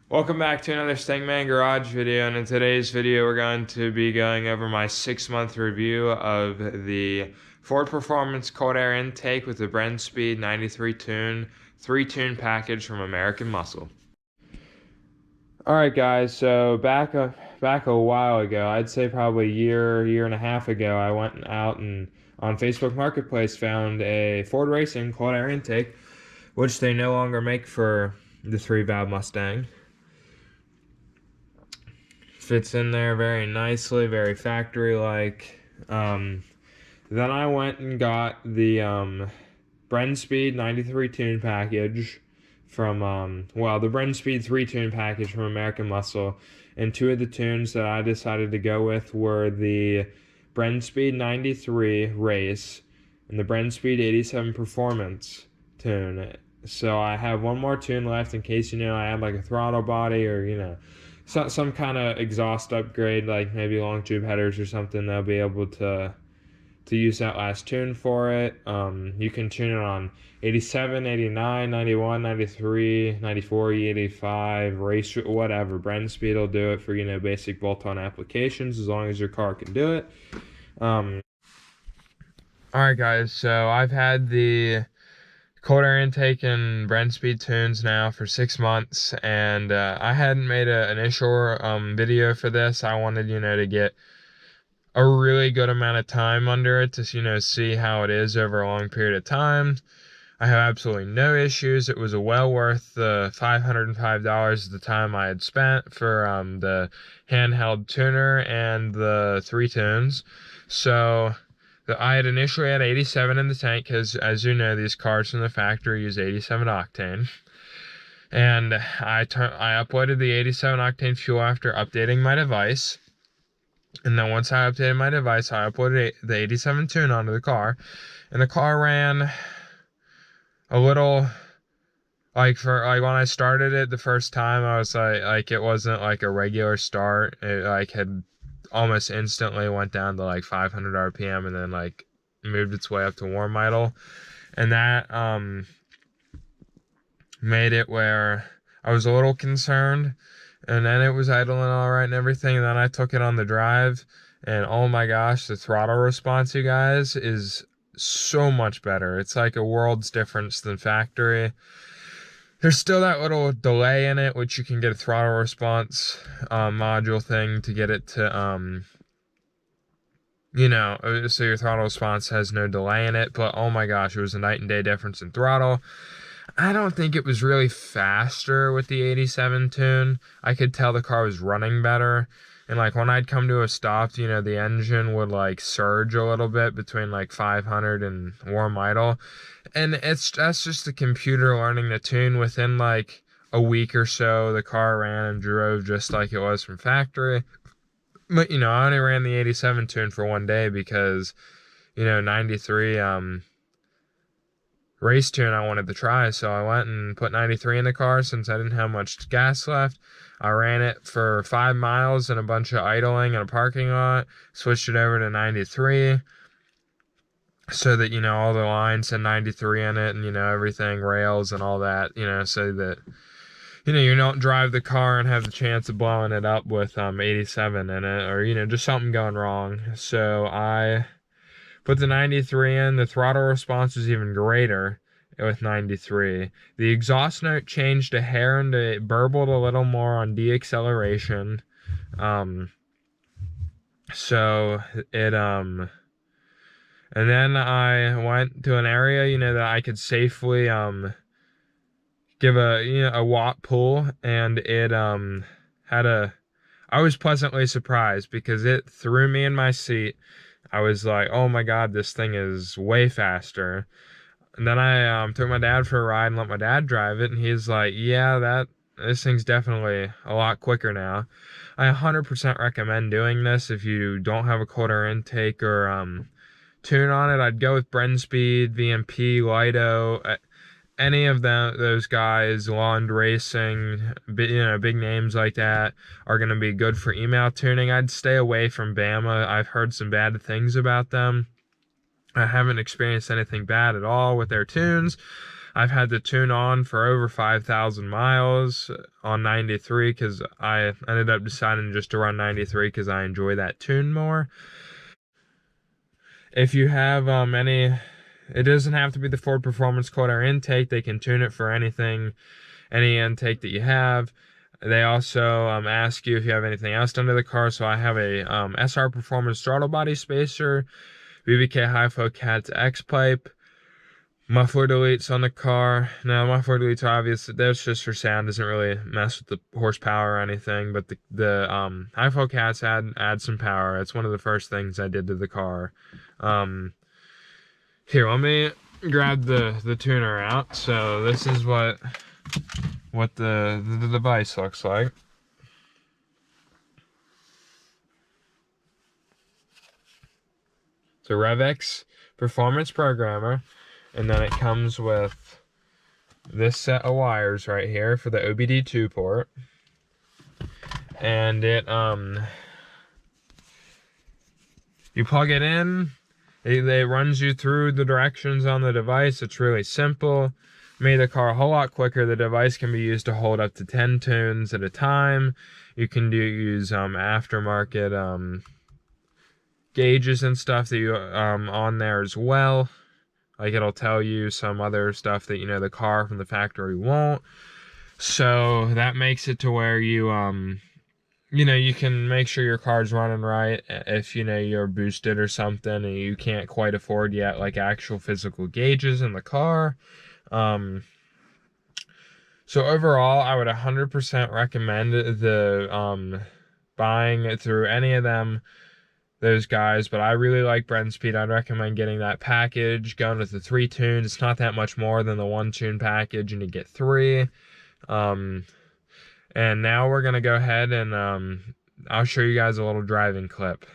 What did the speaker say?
Welcome back to another Stangman Garage video, and in today's video we're going to be going over my 6-month review of the Ford Performance cold air intake with the Brenspeed 93 tune 3-tune package from American Muscle. Alright guys, so back a while ago, I'd say probably a year and a half ago, I went out and on Facebook Marketplace found a Ford Racing cold air intake, which they no longer make for the 3-valve Mustang. Fits in there very nicely, very factory-like. Then I went and got the Brenspeed 93 tune package from, the Brenspeed 3-tune package from American Muscle. And two of the tunes that I decided to go with were the Brenspeed 93 Race and the Brenspeed 87 Performance tune. So I have one more tune left in case, I add like a throttle body or, some kind of exhaust upgrade, like maybe long tube headers or something. They'll be able to use that last tune for it. You can tune it on 87, 89, 91, 93, 94, 85, race, whatever. Brenspeed will do it for, basic bolt-on applications as long as your car can do it. Alright guys, so I've had the cold air intake and Brenspeed tunes now for 6 months, and I hadn't made an initial video for this. I wanted, to get a really good amount of time under it to, see how it is over a long period of time. I have absolutely no issues. It was well worth the $505 at the time I had spent for the handheld tuner and the 3 tunes. So I had initially had 87 in the tank because, as you know, these cars from the factory use 87 octane. And I uploaded the 87 octane fuel after updating my device. And then once I updated my device, I uploaded the 87 tune onto the car. And the car ran a little, when I started it the first time, I was like it wasn't like a regular start. It had almost instantly went down to like 500 RPM and then moved its way up to warm idle, and that made it where I was a little concerned. And then it was idling all right and everything, and then I took it on the drive, and oh my gosh, the throttle response, you guys, is so much better. It's like a world's difference than factory. There's still that little delay in it, which you can get a throttle response module thing to get it to, so your throttle response has no delay in it. But oh my gosh, it was a night and day difference in throttle. I don't think it was really faster with the 87 tune. I could tell the car was running better. And when I'd come to a stop, the engine would surge a little bit between 500 and warm idle. And that's just the computer learning the tune. Within a week or so, the car ran and drove just like it was from factory. But, I only ran the 87 tune for one day because, 93 race tune I wanted to try. So I went and put 93 in the car since I didn't have much gas left. I ran it for 5 miles and a bunch of idling in a parking lot, switched it over to 93 so that, all the lines had 93 in it and, everything, rails and all that, so that, you don't drive the car and have the chance of blowing it up with 87 in it or, just something going wrong. So I put the 93 in. The throttle response was even greater with 93. The exhaust note changed a hair and it burbled a little more on deacceleration. So it and then I went to an area, that I could safely give a watt pull, and it I was pleasantly surprised because it threw me in my seat. I was like, oh my god, this thing is way faster. And then I took my dad for a ride and let my dad drive it, and he's like, yeah, this thing's definitely a lot quicker now. I 100% recommend doing this if you don't have a cold air intake or tune on it. I'd go with Brenspeed, VMP, Lido. any of those guys, Lawn Racing, big names like that, are going to be good for email tuning. I'd stay away from Bama. I've heard some bad things about them. I haven't experienced anything bad at all with their tunes. I've had the tune on for over 5,000 miles on 93 because I ended up deciding just to run 93 because I enjoy that tune more. If you have it doesn't have to be the Ford Performance Cold Air intake. They can tune it for anything, any intake that you have. They also ask you if you have anything else done to the car. So I have a SR Performance throttle body spacer, BBK Hi-Fo Cats X-pipe, muffler deletes on the car. Now, muffler deletes are obvious. That's just for sound. Doesn't really mess with the horsepower or anything. But the Hi-Fo Cats add some power. It's one of the first things I did to the car. Here, let me grab the tuner out. So this is what the device looks like. It's a RevX Performance Programmer, and then it comes with this set of wires right here for the OBD2 port. And it you plug it in, it runs you through the directions on the device. It's really simple. Made the car a whole lot quicker. The device can be used to hold up to 10 tunes at a time. You can use aftermarket gauges and stuff that you on there as well. Like, it'll tell you some other stuff that the car from the factory won't. So that makes it to where you you can make sure your car's running right if you're boosted or something and you can't quite afford yet like actual physical gauges in the car. So overall, I would 100% recommend the buying it through any of those guys, but I really like Brenspeed. I'd recommend getting that package, going with the 3 tunes. It's not that much more than the 1 tune package, and you get 3. And now we're gonna go ahead and I'll show you guys a little driving clip.